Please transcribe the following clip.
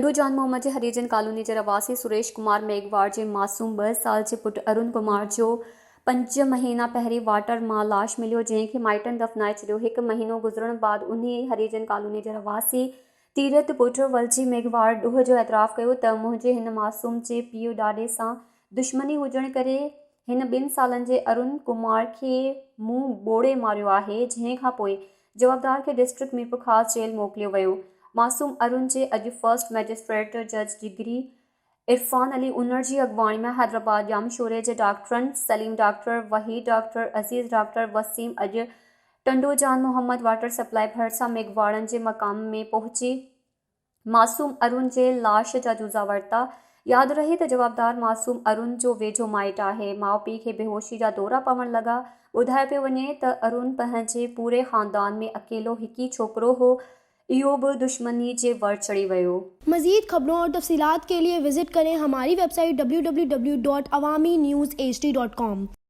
टंडू जान मोहम्मद जे हरिजन कॉलोनी जे रवासी सुरेश कुमार मेघवार जे मासूम 2 साल जे पुट अरुण कुमार जो 5 महीना पहिरीं वाटर मां लाश मिलियो, जंहिंखे माइटनि दफ़नाए छॾियो। 1 महीनो गुज़रण बाद उन्हीअ हरिजन कॉलोनी जे रवासी तीरथ पुट वलजी मेघवार ॾोह जो एतराफ़ कयो त मुंहिंजे हिन मासूम जे पीउ ॾाॾे सां दुश्मनी हुजण करे हिन 2 सालनि जे अरुण कुमार खे मुंहुं ॿोड़े मारियो आहे, जंहिं खां पोइ जवाबदार खे डिस्ट्रिक्ट मीरपुर ख़ासि जेल मोकिलियो वियो। मासूम अरुण जे अॼु फर्स्ट मैजिस्ट्रेट जज डिग्री इरफान अली उनर जी अॻवानी में हैदराबाद जाम शोरे जे डॉक्टरनि सलीम डॉक्टर, वहीद डॉक्टर, अज़ीज़ डॉक्टर, वसीम अॼु टंडू जान मोहम्मद वाटर सप्लाई भरसा मेघवाड़नि जे मक़ाम में पहुची मासूम अरुण जे लाश जा जुज़ा वरिता। यादि रहे त जवाबदार मासूम अरुण जो वेझो माइट आहे। माउ पीउ खे बेहोशी जा दौरा पवण लॻा। ॿुधाए पियो वञे त अरुण पंहिंजे पूरे ख़ानदान में अकेलो हिकु ई छोकिरो हो, इहो बि दुश्मनी जे वर चढ़ी वियो। मज़ीद खबरों और तफसीलात के लिए विजिट करें हमारी वेबसाइट www.awamiNewsHD.com।